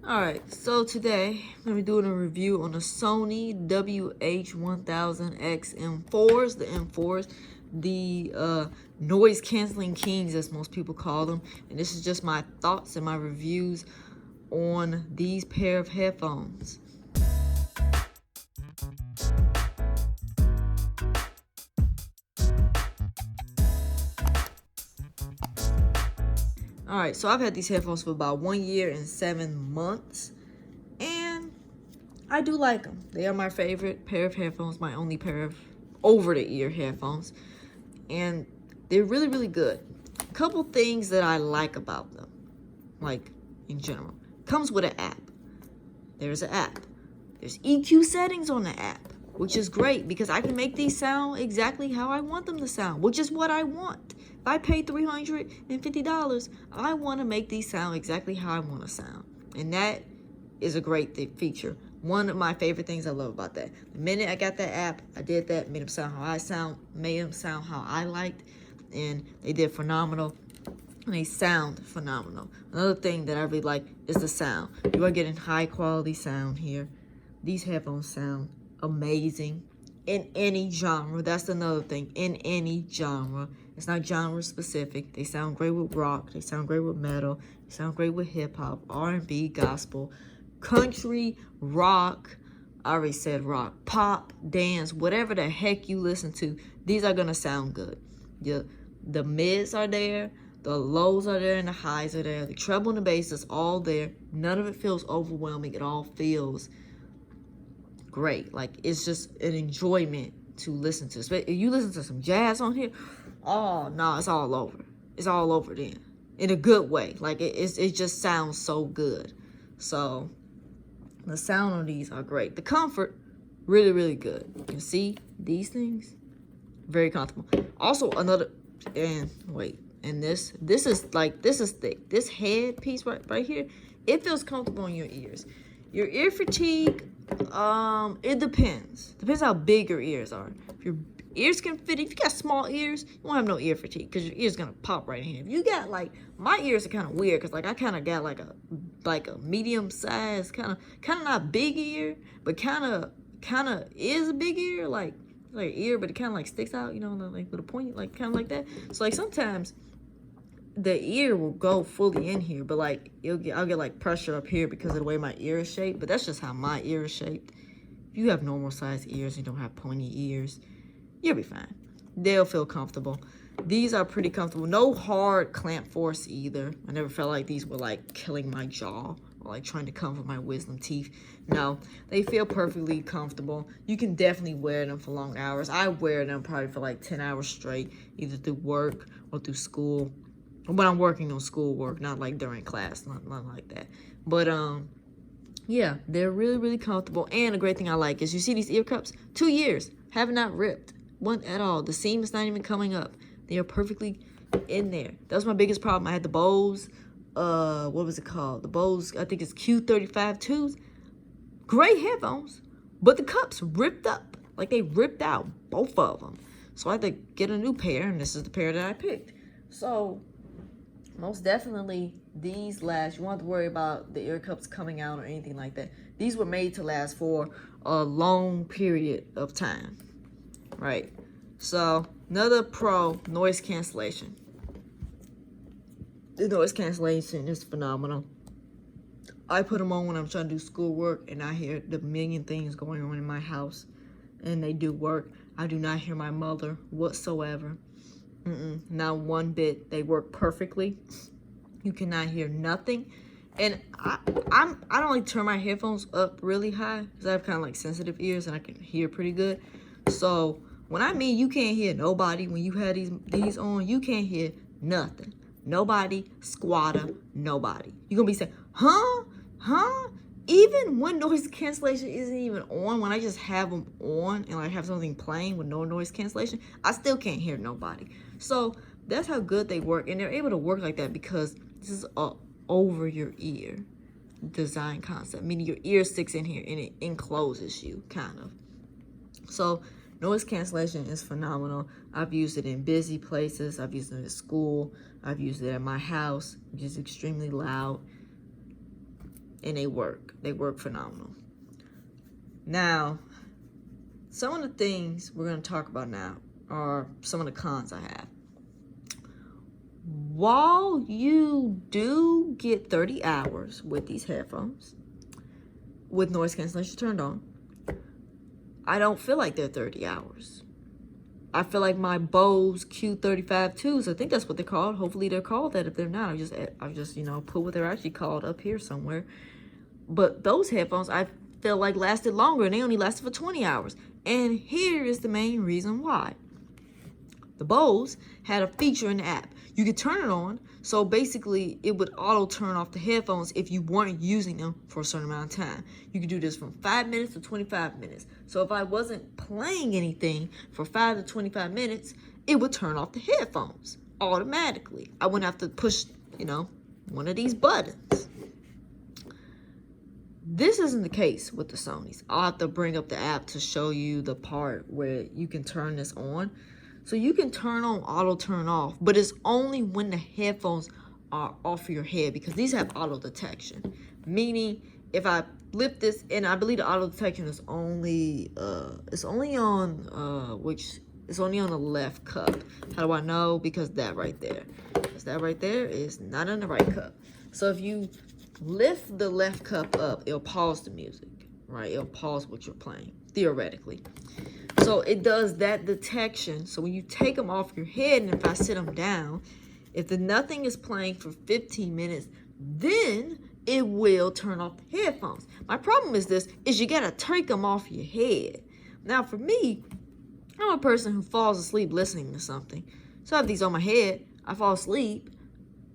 Alright, so today I'm going to be doing a review on the Sony wh-1000xm4s, the M4s, the noise canceling kings as most people call them. And this is just my thoughts and my reviews on these pair of headphones. Alright, so I've had these headphones for about 1 year and 7 months, and I do like them. They are my favorite pair of headphones, my only pair of over-the-ear headphones, and they're really, really good. A couple things that I like about them, like in general. Comes with an app. There's an app. There's EQ settings on the app, which is great because I can make these sound exactly how I want them to sound, which is what I want. If I pay $350, I want to make these sound exactly how I want to sound. And that is a great feature. One of my favorite things I love about that. The minute I got that app, I did that, made them sound how I sound, made them sound how I liked, and they did phenomenal. And they sound phenomenal. Another thing that I really like is the sound. You are getting high quality sound here. These headphones sound amazing in any genre. That's another thing, in any genre. It's not genre specific. They sound great with rock. They sound great with metal. They sound great with hip hop, R&B, gospel, country, rock. I already said rock, pop, dance, whatever the heck you listen to. These are gonna sound good. The mids are there. The lows are there and the highs are there. The treble and the bass is all there. None of it feels overwhelming. It all feels great. Like, it's just an enjoyment to listen to. If you listen to some jazz on here, oh no, it's all over. It's all over then, in a good way. Like, it just sounds so good. So the sound on these are great. The comfort, really, really good. You can see these things, very comfortable. Also another, and wait, and this is thick. This head piece right here, it feels comfortable in your ears. Your ear fatigue, it depends how big your ears are. If your ears can fit, if you got small ears, you won't have no ear fatigue because your ears gonna pop right in here. If you got, like, my ears are kind of weird because, like, I kind of got like a medium size, kind of not big ear, but kind of is a big ear, like ear, but it kind of like sticks out, you know, like with a point, like kind of like that. So like sometimes the ear will go fully in here, but like I'll get like pressure up here because of the way my ear is shaped. But that's just how my ear is shaped. If you have normal sized ears and you don't have pointy ears, you'll be fine. They'll feel comfortable. These are pretty comfortable. No hard clamp force either. I never felt like these were like killing my jaw or like trying to comfort my wisdom teeth. No, they feel perfectly comfortable. You can definitely wear them for long hours. I wear them probably for like 10 hours straight, either through work or through school. When I'm working on schoolwork, not like during class, not like that. But yeah, they're really, really comfortable. And a great thing I like is, you see these ear cups, 2 years, have not ripped one at all. The seam is not even coming up. They are perfectly in there. That was my biggest problem. I had the Bose, what was it called? The Bose, I think it's Q35-2s. Great headphones, but the cups ripped up. Like, they ripped out, both of them. So I had to get a new pair, and this is the pair that I picked. So most definitely, these last. You won't have to worry about the ear cups coming out or anything like that. These were made to last for a long period of time, right? So another pro, noise cancellation. The noise cancellation is phenomenal. I put them on when I'm trying to do schoolwork and I hear the million things going on in my house, and they do work. I do not hear my mother whatsoever. Not one bit. They work perfectly. You cannot hear nothing. And I don't like turn my headphones up really high because I have kind of like sensitive ears and I can hear pretty good. So when I mean you can't hear nobody when you have these on, you can't hear nothing. Nobody, squatter, nobody. You're gonna be saying, huh? Even when noise cancellation isn't even on, when I just have them on and I have something playing with no noise cancellation, I still can't hear nobody. So that's how good they work. And they're able to work like that because this is a over your ear design concept, meaning your ear sticks in here and it encloses you, kind of. So noise cancellation is phenomenal. I've used it in busy places. I've used it at school. I've used it at my house, which is extremely loud. and they work. They work phenomenal. Now, some of the things we're going to talk about now are some of the cons I have. While you do get 30 hours with these headphones, with noise cancellation turned on, I don't feel like they're 30 hours. I feel like my Bose Q35-2s, I think that's what they're called. Hopefully they're called that. If they're not, I've just put what they're actually called up here somewhere. But those headphones, I feel like lasted longer, and they only lasted for 20 hours. And here is the main reason why. The Bose had a feature in the app. You could turn it on, so basically it would auto turn off the headphones if you weren't using them for a certain amount of time. You could do this from 5 minutes to 25 minutes. So if I wasn't playing anything for 5 to 25 minutes, it would turn off the headphones automatically. I wouldn't have to push, one of these buttons. This isn't the case with the Sonys. I'll have to bring up the app to show you the part where you can turn this on. So you can turn on auto turn off, but it's only when the headphones are off your head, because these have auto detection. Meaning if I lift this, and I believe the auto detection is only it's only on the left cup. How do I know? Because that right there. Because that right there is not in the right cup. So if you lift the left cup up, it'll pause the music, right? It'll pause what you're playing, theoretically. So it does that detection. So when you take them off your head, and if I sit them down, if the nothing is playing for 15 minutes, then it will turn off the headphones. My problem is you gotta take them off your head. Now for me, I'm a person who falls asleep listening to something. So I have these on my head, I fall asleep.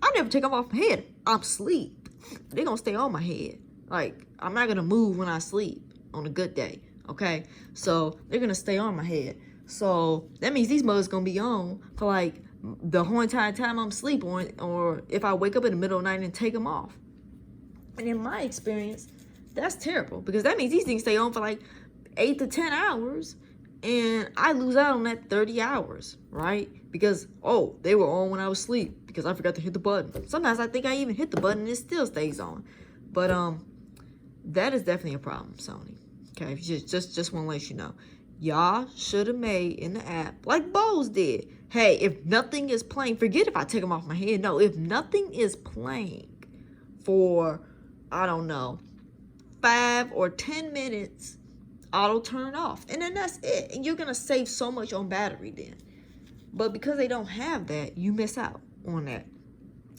I never take them off my head. I'm asleep. They're gonna stay on my head. Like, I'm not gonna move when I sleep on a good day. Okay, so they're gonna stay on my head. So that means these mugs gonna be on for like the whole entire time I'm asleep, or if I wake up in the middle of the night and take them off. And in my experience, that's terrible, because that means these things stay on for like 8 to 10 hours, and I lose out on that 30 hours, right? Because, they were on when I was asleep because I forgot to hit the button. Sometimes I think I even hit the button and it still stays on. But that is definitely a problem, Sony. Okay, just want to let you know. Y'all should have made in the app, like Bose did. Hey, if nothing is playing, forget if I take them off my head. No, if nothing is playing for, I don't know, 5 or 10 minutes, auto turn off. And then that's it. And you're going to save so much on battery then. But because they don't have that, you miss out on that.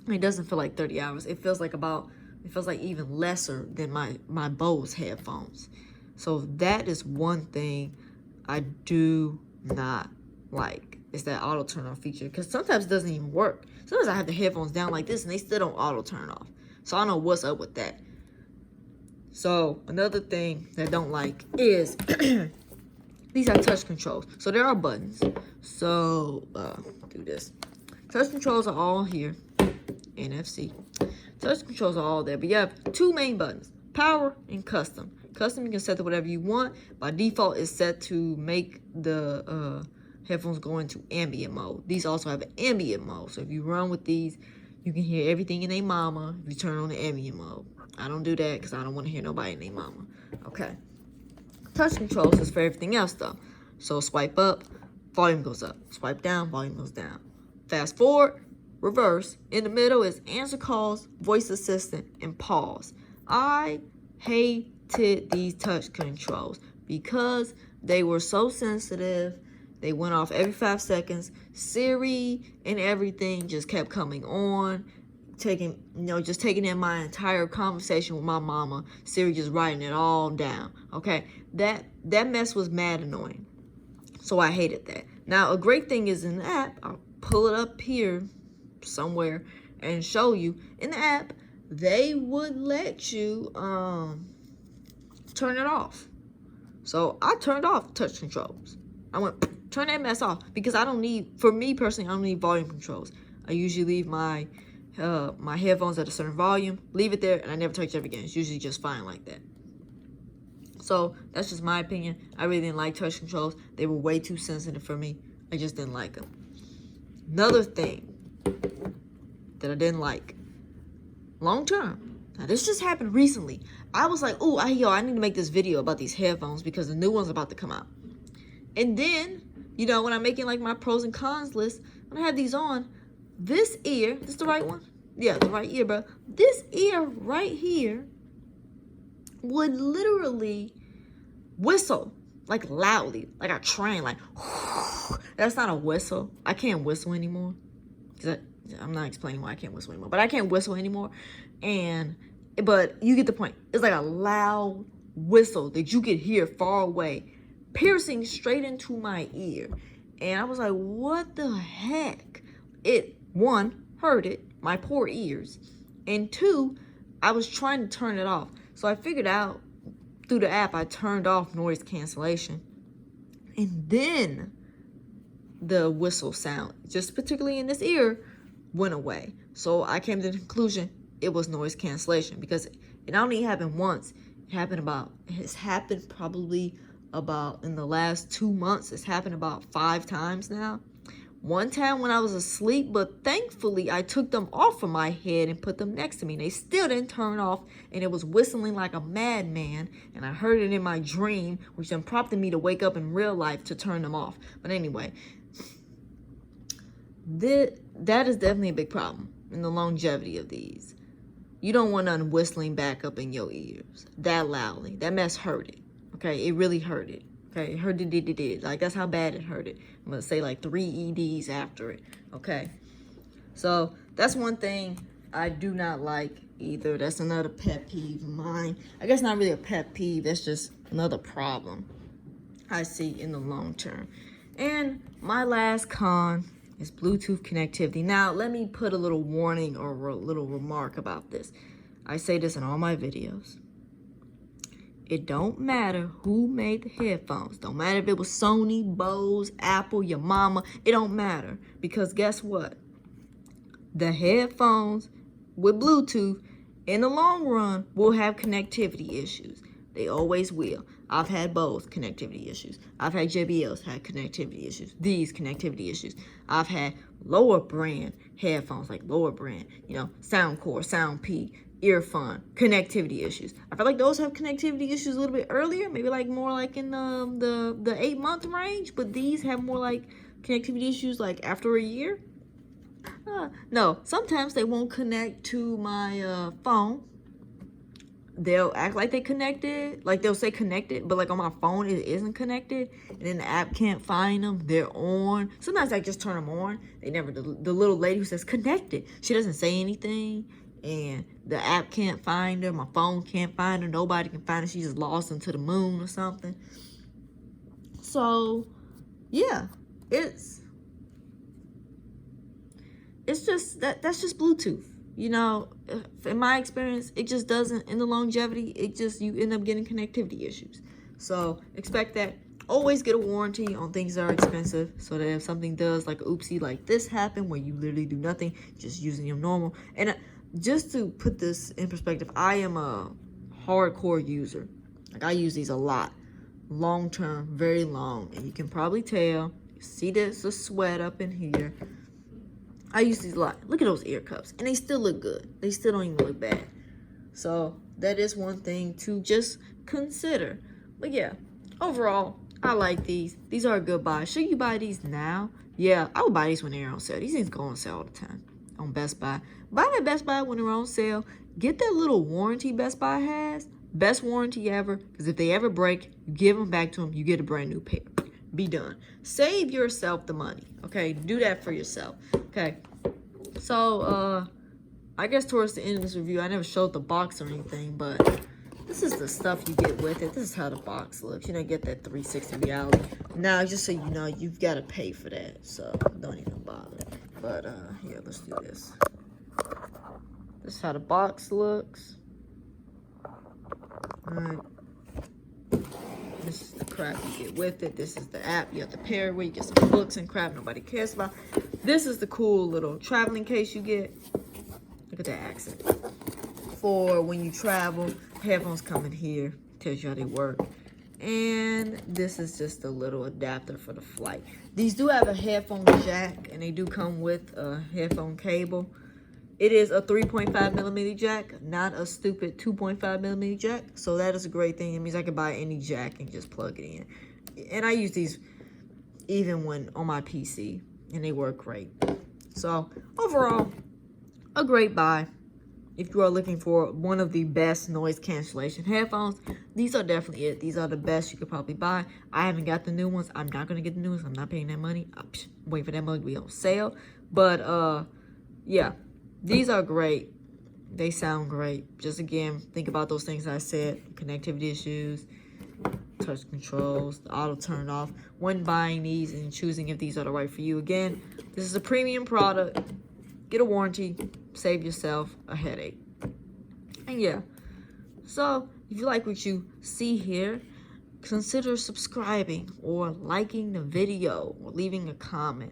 It doesn't feel like 30 hours. It feels like even lesser than my Bose headphones. So that is one thing I do not like, is that auto turn off feature, because sometimes it doesn't even work. Sometimes I have the headphones down like this and they still don't auto turn off. So I don't know what's up with that. So another thing that I don't like is these are touch controls. So there are buttons. So do this. Touch controls are all here. NFC. Touch controls are all there, but you have 2 main buttons: power and custom. Custom, you can set to whatever you want. By default, it's set to make the headphones go into ambient mode. These also have an ambient mode. So if you run with these, you can hear everything in their mama if you turn on the ambient mode. I don't do that because I don't want to hear nobody in their mama. Okay. Touch controls is for everything else, though. So swipe up, volume goes up. Swipe down, volume goes down. Fast forward, reverse. In the middle is answer calls, voice assistant, and pause. I hated these touch controls because they were so sensitive. They went off every 5 seconds. Siri and everything just kept coming on, taking in my entire conversation with my mama. Siri just writing it all down. Okay, that mess was mad annoying. So I hated that. Now a great thing is in the app, I'll pull it up here somewhere and show you. In the app, they would let you turn it off. So I turned off touch controls. I went, turn that mess off, because for me personally, I don't need volume controls. I usually leave my headphones at a certain volume, leave it there, and I never touch it again. It's usually just fine like that. So that's just my opinion. I really didn't like touch controls. They were way too sensitive for me. I just didn't like them. Another thing that I didn't like, long term, Now, this just happened recently. I was like, oh, I need to make this video about these headphones because the new one's about to come out. And then, you know, when I'm making like my pros and cons list, when I have these on, this ear, this is the right one? Yeah, the right ear, bro. This ear right here would literally whistle, like loudly, like a train, like, that's not a whistle. I can't whistle anymore. I'm not explaining why I can't whistle anymore, but I can't whistle anymore. But you get the point. It's like a loud whistle that you could hear far away, piercing straight into my ear. And I was like, what the heck? It, one, hurt it, my poor ears. And two, I was trying to turn it off. So I figured out through the app, I turned off noise cancellation. And then the whistle sound, just particularly in this ear, went away. So I came to the conclusion it was noise cancellation because it only happened once. It's happened probably about in the last 2 months. It's happened about 5 times now. One time when I was asleep, but thankfully I took them off of my head and put them next to me. And they still didn't turn off, and it was whistling like a madman. And I heard it in my dream, which then prompted me to wake up in real life to turn them off. But anyway, that is definitely a big problem in the longevity of these. You don't want nothing whistling back up in your ears that loudly. That mess hurt it. Okay, it really hurt it. Okay, it hurt it. Like, that's how bad it hurt it. I'm gonna say like 3 EDs after it. Okay, so that's one thing I do not like either. That's another pet peeve of mine. I guess not really a pet peeve. That's just another problem I see in the long term. And my last con is Bluetooth connectivity. Now, let me put a little warning or a little remark about this. I say this in all my videos. It don't matter who made the headphones. Don't matter if it was Sony, Bose, Apple, your mama. It don't matter. Because guess what? The headphones with Bluetooth, in the long run, will have connectivity issues. They always will. I've had Bose connectivity issues. I've had JBL's had connectivity issues. These connectivity issues. I've had lower brand headphones, like lower brand, you know, Soundcore, Soundpeak, Earphone, connectivity issues. I feel like those have connectivity issues a little bit earlier, maybe like more like in the 8-month range, but these have more like connectivity issues like after a year. No, sometimes they won't connect to my phone. They'll act like they connected, like they'll say connected, but like on my phone it isn't connected, and then the app can't find them. They're on. Sometimes I just turn them on. They never, the little lady who says connected, she doesn't say anything, and the app can't find her. My phone can't find her. Nobody can find her. She just lost into the moon or something. So, yeah, it's just that's just Bluetooth. You know, in my experience, it just doesn't, in the longevity, you end up getting connectivity issues. So expect that. Always get a warranty on things that are expensive, so that if something does, like oopsie, like this happen, where you literally do nothing, just using your normal. And just to put this in perspective, I am a hardcore user. Like, I use these a lot. Long term, very long. And you can probably tell. You see there's a sweat up in here. I use these a lot. Look at those ear cups. And they still look good. They still don't even look bad. So that is one thing to just consider. But yeah, overall, I like these. These are a good buy. Should you buy these now? Yeah, I would buy these when they're on sale. These things go on sale all the time on Best Buy. Buy them at Best Buy when they're on sale. Get that little warranty Best Buy has. Best warranty ever. Because if they ever break, you give them back to them. You get a brand new pair. Be done. Save yourself the money. Okay, do that for yourself. Okay, so I guess towards the end of this review, I never showed the box or anything, but this is the stuff you get with it. This is how the box looks. You don't get that 360 reality. Now, just so you know, you've got to pay for that, so don't even bother. But yeah, let's do this. This is how the box looks. All right. This is the crap you get with it. This is the app you have to pair it with. You get some books and crap nobody cares about. This is the cool little traveling case you get. Look at that accent. For when you travel, headphones come in here. Tells you how they work. And this is just a little adapter for the flight. These do have a headphone jack, and they do come with a headphone cable. It is a 3.5 millimeter jack, not a stupid 2.5 millimeter jack. So that is a great thing. It means I can buy any jack and just plug it in. And I use these even when on my PC, and they work great. So overall, a great buy. If you are looking for one of the best noise cancellation headphones, these are definitely it. These are the best you could probably buy. I haven't got the new ones. I'm not going to get the new ones. I'm not paying that money. I'm waiting for that money to be on sale. But, yeah, these are great. They sound great. Just, again, think about those things I said. Connectivity issues, touch controls, the auto turn off. When buying these and choosing if these are the right for you. Again, this is a premium product. Get a warranty, save yourself a headache. And yeah, so if you like what you see here, consider subscribing or liking the video or leaving a comment.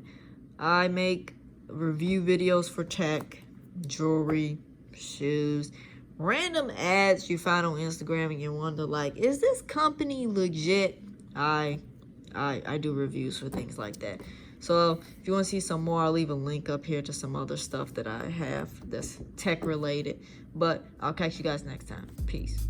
I make review videos for tech, jewelry, shoes, random ads you find on Instagram and you wonder, like, is this company legit? I do reviews for things like that. So if you want to see some more, I'll leave a link up here to some other stuff that I have that's tech related. But I'll catch you guys next time. Peace.